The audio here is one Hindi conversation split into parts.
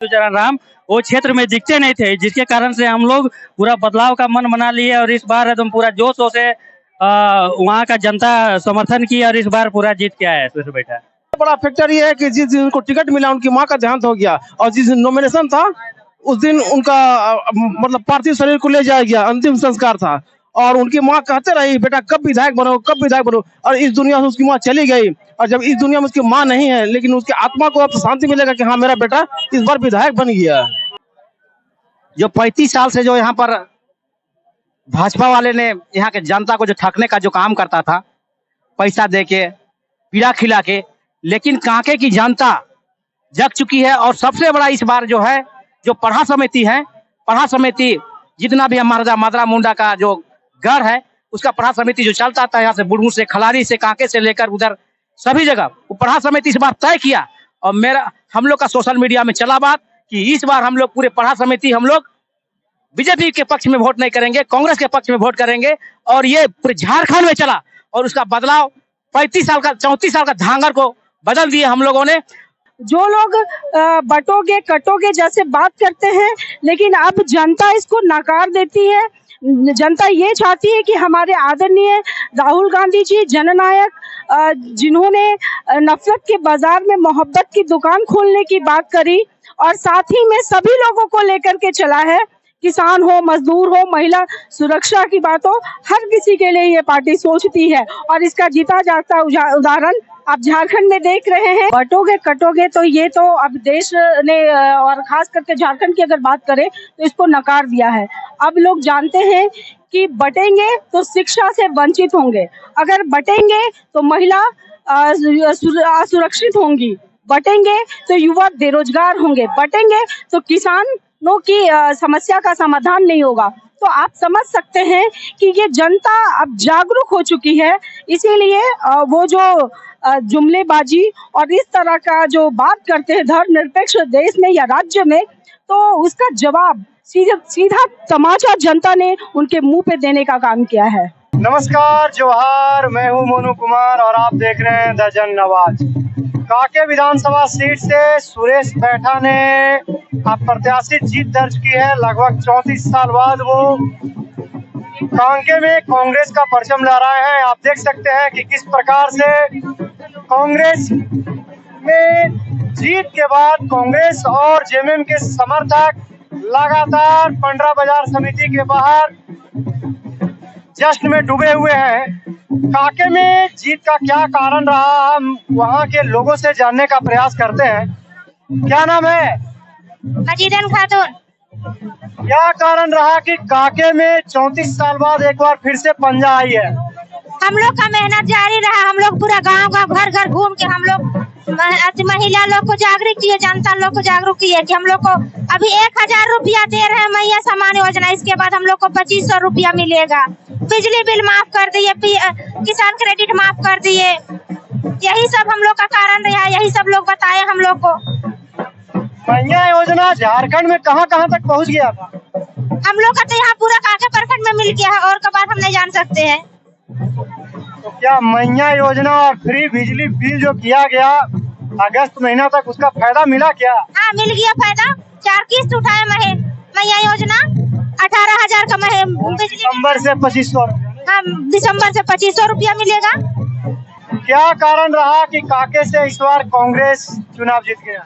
चरण राम वो क्षेत्र में दिखते नहीं थे, जिसके कारण से हम लोग पूरा बदलाव का मन बना लिए और इस बार एकदम पूरा जोशों से वहाँ का जनता समर्थन की और इस बार पूरा जीत के आया है। बैठा बड़ा फैक्टर ये है कि जिस दिन उनको टिकट मिला उनकी माँ का देहांत हो गया और जिस दिन नॉमिनेशन था उस दिन उनका मतलब पार्थिव शरीर को ले जाया गया, अंतिम संस्कार था और उनकी माँ कहते रही बेटा कब विधायक बनो, कब विधायक बनो, और इस दुनिया से उसकी माँ चली गई। और जब इस दुनिया में उसकी माँ नहीं है लेकिन उसकी आत्मा को अब शांति मिलेगा कि हाँ मेरा बेटा इस बार विधायक बन गया। जो 35 साल से जो यहाँ पर भाजपा वाले ने यहाँ के जनता को जो ठगने का जो काम करता था, पैसा दे के पीड़ा खिला के, लेकिन कांके की जनता जग चुकी है। और सबसे बड़ा इस बार जो है जो पढ़ा समिति है, पढ़ा समिति जितना भी हमारा मादरा मुंडा का जो गढ़ है उसका पढ़ा समिति जो चलता था यहाँ से बुढ़ू से खलारी से कांके से लेकर उधर सभी जगह वो पढ़ा समिति इस बार तय किया। और मेरा हम लोग का सोशल मीडिया में चला बात कि इस बार हम लोग पूरे पढ़ा समिति हम लोग बीजेपी के पक्ष में वोट नहीं करेंगे, कांग्रेस के पक्ष में वोट करेंगे। और ये पूरे झारखंड में चला और उसका बदलाव 34 साल का धांगर को बदल दिए हम लोगों ने। जो लोग बटोगे कटोगे जैसे बात करते हैं, लेकिन अब जनता इसको नकार देती है। जनता ये चाहती है कि हमारे आदरणीय राहुल गांधी जी जननायक, जिन्होंने नफरत के बाजार में मोहब्बत की दुकान खोलने की बात करी और साथ ही में सभी लोगों को लेकर के चला है, किसान हो, मजदूर हो, महिला सुरक्षा की बात हो, हर किसी के लिए ये पार्टी सोचती है। और इसका जीता जागता उदाहरण आप झारखंड में देख रहे हैं। बटोगे कटोगे तो ये तो अब देश ने और खास करके झारखंड की अगर बात करें तो इसको नकार दिया है। अब लोग जानते हैं कि बटेंगे तो शिक्षा से वंचित होंगे, अगर बटेंगे तो महिला असुरक्षित होंगी, बटेंगे तो युवा बेरोजगार होंगे, बटेंगे तो किसानों की समस्या का समाधान नहीं होगा। तो आप समझ सकते हैं कि ये जनता अब जागरूक हो चुकी है। इसीलिए वो जो जुमलेबाजी और इस तरह का जो बात करते हैं धर्मनिरपेक्ष देश में या राज्य में, तो उसका जवाब सीधा तमाचा जनता ने उनके मुंह पे देने का काम किया है। नमस्कार, जोहार, मैं हूं मोनू कुमार और आप देख रहे हैं दर्जन आवाज। कांके विधानसभा सीट से सुरेश बैठा ने अप्रत्याशित जीत दर्ज की है। लगभग 34 साल बाद वो कांके में कांग्रेस का परचम लहरा रहे हैं। आप देख सकते हैं कि किस प्रकार से कांग्रेस में जीत के बाद कांग्रेस और जेएमएम के समर्थक लगातार पंडरा बाजार समिति के बाहर जश्न में डूबे हुए हैं। कांके में जीत का क्या कारण रहा, हम वहां के लोगों से जानने का प्रयास करते हैं। क्या नाम है? मजीदन खातून। क्या कारण रहा कि कांके में 34 साल बाद एक बार फिर से पंजा आई है? हम लोग का मेहनत जारी रहा। हम लोग पूरा गांव घर घर घूम के हम लोग महिला लोग को जागरूक किए, जनता लोग को जागरूक किए कि हम लोग को अभी 1000 रुपया दे रहे हैं मैया समान योजना, इसके बाद हम लोग को 2500 रुपया मिलेगा। बिजली बिल माफ कर दिए, किसान क्रेडिट माफ कर दिए। यही सब हम लोग का कारण रहा, यही सब लोग बताए हम लोग को। मैया योजना झारखंड में कहां तक पहुंच गया था? हम लोग का तो यहाँ पूरा कांके प्रखंड में मिल गया है, और का बात हम नहीं जान सकते हैं। तो क्या मैया योजना और फ्री बिजली बिल जो किया गया अगस्त महीना तक, उसका फायदा मिला क्या? हाँ, मिल गया फायदा। 4 किस्त उठाए मैया योजना, 18,000 का दिसंबर से 2500। हाँ, दिसंबर से 2500 रुपया मिलेगा। क्या कारण रहा कि कांके से इस बार कांग्रेस चुनाव जीत गया?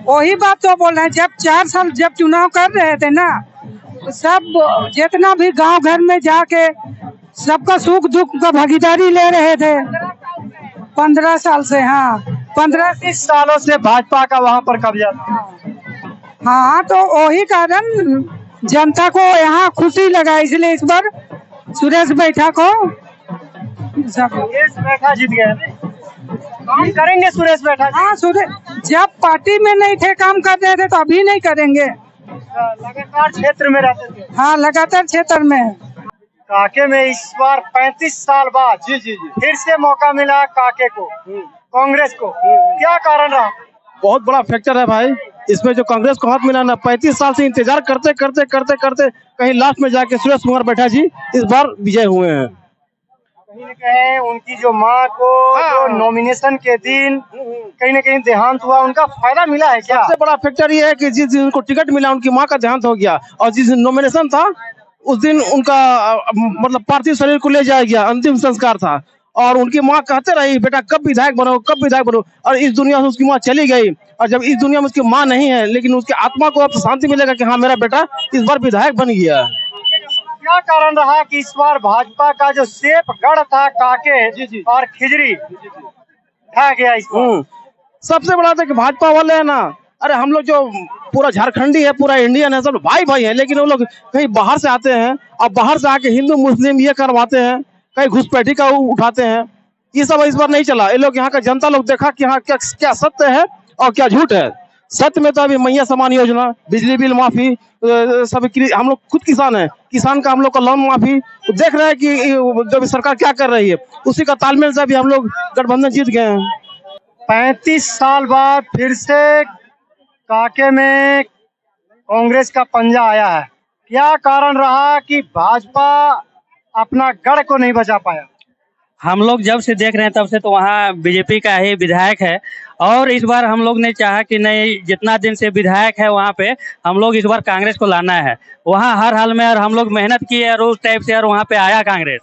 वही बात तो बोल रहे हैं, जब 4 साल जब चुनाव कर रहे थे ना, सब जितना भी गांव घर में जाके सबका सुख दुख का भागीदारी ले रहे थे 15 साल से। हाँ, 15 सालों से भाजपा का वहाँ पर कब्जा था। हाँ, तो वही कारण जनता को यहाँ खुशी लगा, इसलिए इस बार सुरेश बैठा को सुरेश बैठा जीत गया। काम करेंगे सुरेश बैठा? हाँ, सुरेश जब पार्टी में नहीं थे काम कर रहे थे तो अभी नहीं करेंगे। लगातार क्षेत्र में रहते थे? हाँ, लगातार क्षेत्र में। कांके में इस बार 35 साल बाद जी फिर से मौका मिला कांके को, कांग्रेस को। क्या कारण रहा? बहुत बड़ा फैक्टर है भाई इसमें, जो कांग्रेस को हाथ मिला ना, 35 साल से इंतजार करते करते कहीं लास्ट में जाके सुरेश कुमार बैठा जी इस बार विजय हुए हैं। कहीं न कहीं उनकी जो माँ को जो नॉमिनेशन के दिन कहीं न कहीं देहांत हुआ, उनका फायदा मिला है क्या? सबसे बड़ा फैक्टर ये है कि जिस दिन उनको टिकट मिला उनकी माँ का देहांत हो गया, और जिस दिन नॉमिनेशन था उस दिन उनका मतलब पार्थिव शरीर को ले जाया गया, अंतिम संस्कार था, और उनकी माँ कहते रही बेटा कब विधायक बनो, कब विधायक बनो, और इस दुनिया से उसकी माँ चली गई। और जब इस दुनिया में उसकी माँ नहीं है, लेकिन उसकी आत्मा को अब शांति मिलेगा कि हाँ मेरा बेटा इस बार विधायक बन गया। क्या कारण रहा कि इस बार भाजपा का जो सेफ गढ़ था काके और खिजरी ढह गया इस बार? सबसे बड़ा था कि भाजपा वाले है ना, अरे हम लोग जो पूरा झारखंडी है, पूरा इंडियन है, सब भाई भाई है, लेकिन वो लोग कहीं बाहर से आते हैं और बाहर से आके हिंदू मुस्लिम ये करवाते हैं, कहीं घुसपैठी का उठाते हैं। ये सब इस बार नहीं चला। ये लोग यहाँ का जनता लोग देखा कि हाँ क्या क्या सत्य है और क्या झूठ है। सत्य में तो अभी मैया समान योजना, बिजली बिल माफी, सब हम लोग खुद किसान है, किसान का हम लोग का लोन माफी, तो देख रहे हैं कि जब सरकार क्या कर रही है, उसी का तालमेल से अभी हम लोग गठबंधन जीत गए हैं। 35 साल बाद फिर से काके में कांग्रेस का पंजा आया है। क्या कारण रहा कि भाजपा अपना गढ़ को नहीं बचा पाया? हम लोग जब से देख रहे हैं तब से तो वहाँ बीजेपी का ही विधायक है, और इस बार हम लोग ने चाहा कि नहीं, जितना दिन से विधायक है वहाँ पे हम लोग इस बार कांग्रेस को लाना है वहाँ हर हाल में, और हम लोग मेहनत किए और उस टाइप से और वहाँ पे आया कांग्रेस।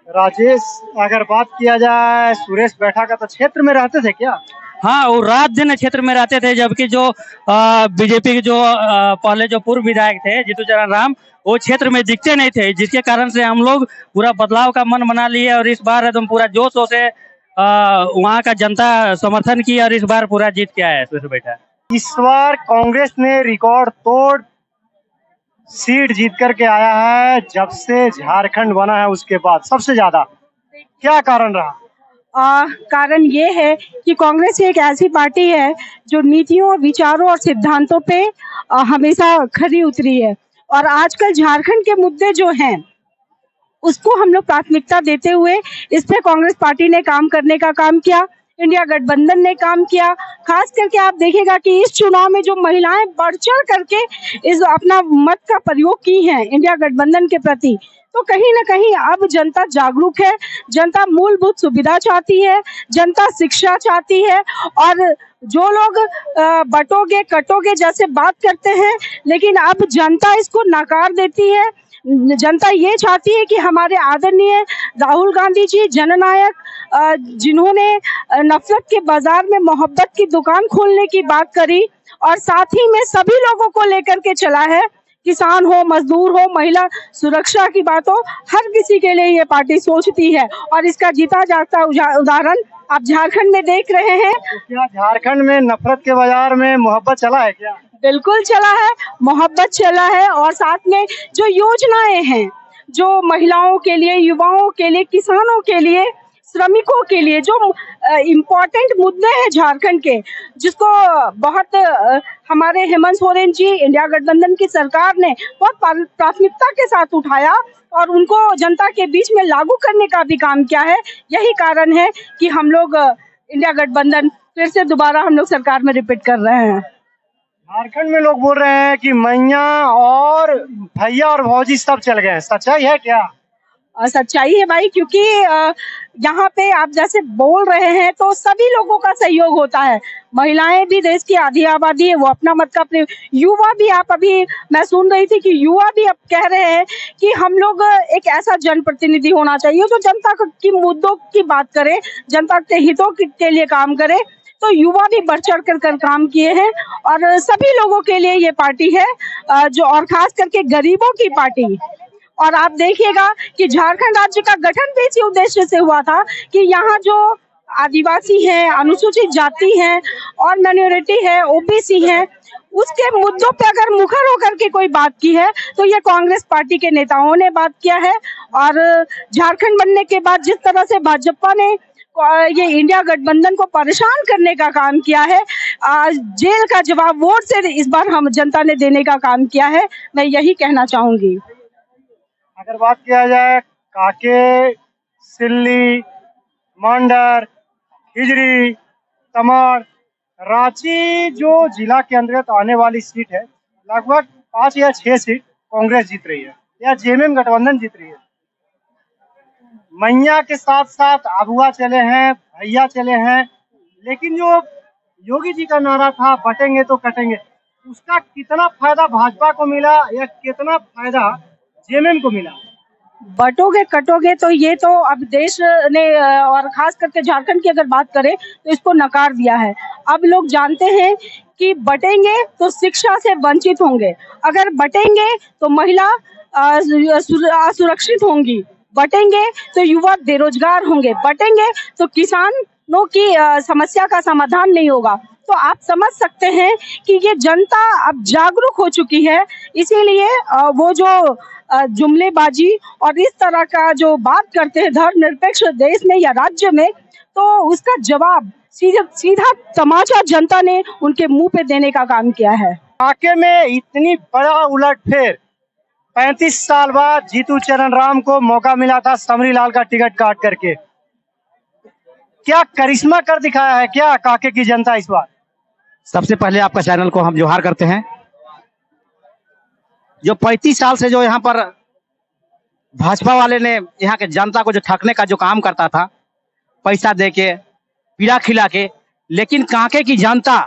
राजेश, अगर बात किया जाए सुरेश बैठा का, तो क्षेत्र में रहते थे क्या? हाँ, वो रात दिन क्षेत्र में रहते थे, जबकि जो बीजेपी के जो पहले जो पूर्व विधायक थे जीतू चरण राम, वो क्षेत्र में दिखते नहीं थे, जिसके कारण से हम लोग पूरा बदलाव का मन बना लिए और इस बार एकदम पूरा जोशों से वहाँ का जनता समर्थन की और इस बार पूरा जीत के आया है सुरेश बैठा। इस बार कांग्रेस ने रिकॉर्ड तोड़ सीट जीत करके आया है, जब से झारखंड बना है उसके बाद सबसे ज्यादा। क्या कारण रहा? कारण ये है कि कांग्रेस एक ऐसी पार्टी है जो नीतियों, विचारों और सिद्धांतों पे हमेशा खरी उतरी है, और आजकल झारखंड के मुद्दे जो हैं उसको हम लोग प्राथमिकता देते हुए इस पे कांग्रेस पार्टी ने काम करने का काम किया, इंडिया गठबंधन ने काम किया। खास करके आप देखिएगा कि इस चुनाव में जो महिलाएं बढ़ चढ़ करके इस अपना मत का प्रयोग की हैं इंडिया गठबंधन के प्रति, तो कहीं ना कहीं अब जनता जागरूक है, जनता मूलभूत सुविधा चाहती है, जनता शिक्षा चाहती है, और जो लोग बटोगे कटोगे जैसे बात करते हैं, लेकिन अब जनता इसको नकार देती है। जनता ये चाहती है कि हमारे आदरणीय राहुल गांधी जी जननायक, जिन्होंने नफरत के बाजार में मोहब्बत की दुकान खोलने की बात करी और साथ ही में सभी लोगों को लेकर के चला है, किसान हो, मजदूर हो, महिला सुरक्षा की बात हो, हर किसी के लिए ये पार्टी सोचती है, और इसका जीता जागता उदाहरण आप झारखंड में देख रहे हैं। क्या झारखंड में नफरत के बाजार में मोहब्बत चला है क्या? बिल्कुल चला है, मोहब्बत चला है, और साथ में जो योजनाएं हैं जो महिलाओं के लिए, युवाओं के लिए, किसानों के लिए, श्रमिकों के लिए, जो इम्पोर्टेंट मुद्दे हैं झारखंड के, जिसको बहुत हमारे हेमंत सोरेन जी, इंडिया गठबंधन की सरकार ने बहुत प्राथमिकता के साथ उठाया और उनको जनता के बीच में लागू करने का भी काम किया है। यही कारण है कि हम लोग इंडिया गठबंधन फिर से दोबारा हम लोग सरकार में रिपीट कर रहे हैं। झारखंड में लोग बोल रहे हैं कि मैया और भैया और भौजी सब चल गए, सच्चाई है क्या? सच्चाई है भाई, क्योंकि यहाँ पे आप जैसे बोल रहे हैं तो सभी लोगों का सहयोग होता है। महिलाएं भी देश की आधी आबादी है, वो अपना मत का अपने, युवा भी, आप अभी मैं सुन रही थी कि युवा भी अब कह रहे हैं कि हम लोग एक ऐसा जनप्रतिनिधि होना चाहिए जो जनता की मुद्दों की बात करे, जनता के हितों के लिए काम करे। तो युवा भी बढ़ चढ़ कर काम किए हैं, और सभी लोगों के लिए ये पार्टी है जो, और खास करके गरीबों की पार्टी। और आप देखिएगा कि झारखंड राज्य का गठन भी इसी उद्देश्य से हुआ था कि यहाँ जो आदिवासी हैं, अनुसूचित जाति हैं और माइनॉरिटी है, ओबीसी है, उसके मुद्दों पे अगर मुखर होकर के कोई बात की है तो ये कांग्रेस पार्टी के नेताओं ने बात किया है। और झारखंड बनने के बाद जिस तरह से भाजपा ने ये इंडिया गठबंधन को परेशान करने का काम किया है, जेल का जवाब वोट से इस बार हम जनता ने देने का काम किया है, मैं यही कहना चाहूंगी। अगर बात किया जाए काके, सिल्ली, मांडर, हिजरी, तमाड़, रांची जो जिला के अंतर्गत आने वाली सीट है, लगभग 5 या 6 सीट कांग्रेस जीत रही है या जेएमएम गठबंधन जीत रही है। मैया के साथ साथ अबुआ चले हैं, भैया चले हैं, लेकिन जो योगी जी का नारा था बटेंगे तो कटेंगे, उसका कितना फायदा भाजपा को मिला या कितना फायदा जेएमएम को मिला? बटोगे कटोगे तो ये तो अब देश ने और खास करके झारखंड की अगर बात करें तो इसको नकार दिया है। अब लोग जानते हैं कि बटेंगे तो शिक्षा से वंचित होंगे, अगर बटेंगे तो महिला असुरक्षित होंगी, बटेंगे तो युवा बेरोजगार होंगे, बटेंगे तो किसानों की समस्या का समाधान नहीं होगा। तो आप समझ सकते हैं कि ये जनता अब जागरूक हो चुकी है, इसीलिए वो जो जुमलेबाजी और इस तरह का जो बात करते हैं धर्मनिरपेक्ष देश में या राज्य में, तो उसका जवाब सीधा तमाचा जनता ने उनके मुंह पे देने का काम किया है। कांके में इतनी बड़ा उलटफेर, 35 साल बाद जीतू चरण राम को मौका मिला था समरी लाल का टिकट काट करके, क्या करिश्मा कर दिखाया है क्या कांके की जनता इस बार? सबसे पहले आपका चैनल को हम जोहार करते हैं। जो 35 साल से जो यहाँ पर भाजपा वाले ने यहाँ के जनता को जो ठगने का जो काम करता था, पैसा दे के पीड़ा खिला के, लेकिन कांके की जनता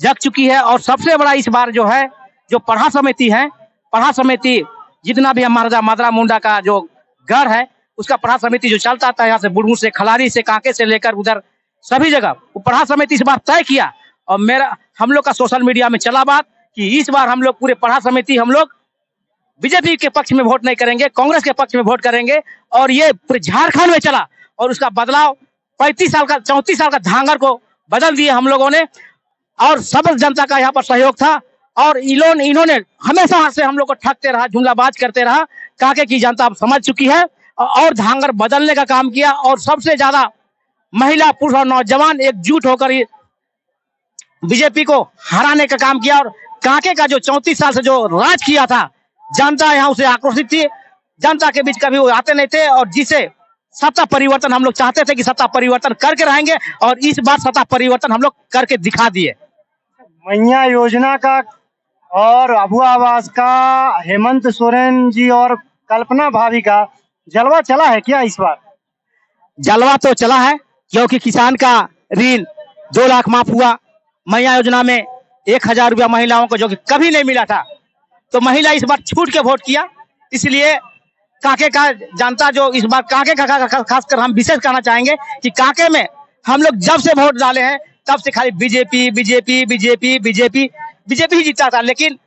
जग चुकी है। और सबसे बड़ा इस बार जो है, जो पढ़ा समिति है, पढ़ा समिति जितना भी हमारा मादरा मुंडा का जो घर है, उसका पढ़ा समिति जो चलता था यहाँ से बुढ़मू से खलारी से कांके से लेकर उधर सभी जगह, वो पढ़ा समिति इस बार तय किया। और हम लोग का सोशल मीडिया में चला बात कि इस बार हम लोग पूरे पढ़ा समिति हम लोग बीजेपी के पक्ष में वोट नहीं करेंगे, कांग्रेस के पक्ष में वोट करेंगे। और ये पूरे झारखंड में चला और उसका बदलाव 34 साल का धांगर को बदल दिए हम लोगों ने। और सब जनता का यहाँ पर सहयोग था और इन्होंने हमेशा से हम लोग को ठगते रहा, जुमलाबाज करते रहा। कांके की जनता समझ चुकी है और धांगर बदलने का काम किया। और सबसे ज्यादा महिला, पुरुष और नौजवान एकजुट होकर बीजेपी को हराने का काम किया। और कांके का जो 34 साल से जो राज किया था, जनता यहाँ उसे आक्रोशित थी। जनता के बीच कभी वो आते नहीं थे और जिसे सत्ता परिवर्तन हम लोग चाहते थे कि सत्ता परिवर्तन करके रहेंगे, और इस बार सत्ता परिवर्तन हम लोग करके दिखा दिए। मैया योजना का और अबुआ आवास का हेमंत सोरेन जी और कल्पना भाभी का जलवा चला है क्या इस बार? जलवा तो चला है, क्योंकि किसान का ऋण 2 लाख माफ हुआ। मैया योजना में 1000 रुपया महिलाओं को जो कि कभी नहीं मिला था, तो महिला इस बार छूट के वोट किया। इसलिए कांके का जनता जो इस बार कांके का खासकर हम विशेष कहना चाहेंगे कि कांके में हम लोग जब से वोट डाले हैं तब से खाली BJP BJP BJP BJP BJP ही जीता था। लेकिन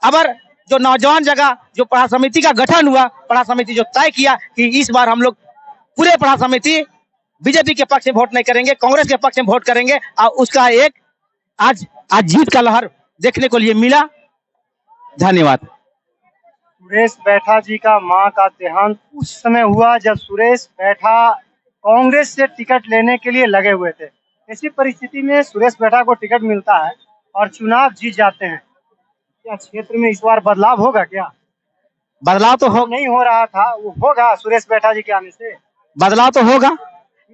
अगर जो नौजवान जगह जो पढ़ा समिति का गठन हुआ, पढ़ा समिति जो तय किया कि इस बार हम लोग पूरे पढ़ा समिति बीजेपी के पक्ष में वोट नहीं करेंगे, कांग्रेस के पक्ष में वोट करेंगे, और उसका एक आज जीत का लहर देखने को लिए मिला। धन्यवाद। सुरेश बैठा जी का मां का देहांत उस समय हुआ जब सुरेश बैठा कांग्रेस से टिकट लेने के लिए लगे हुए थे। ऐसी परिस्थिति में सुरेश बैठा को टिकट मिलता है और चुनाव जीत जाते हैं। क्या क्षेत्र में इस बार बदलाव होगा क्या? बदलाव तो हो नहीं हो रहा था, वो होगा सुरेश बैठा जी के आने से। बदलाव तो होगा,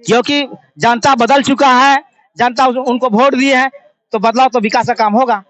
क्योंकि जनता बदल चुका है, जनता उनको वोट दिए हैं, तो बदलाव तो विकास का काम होगा।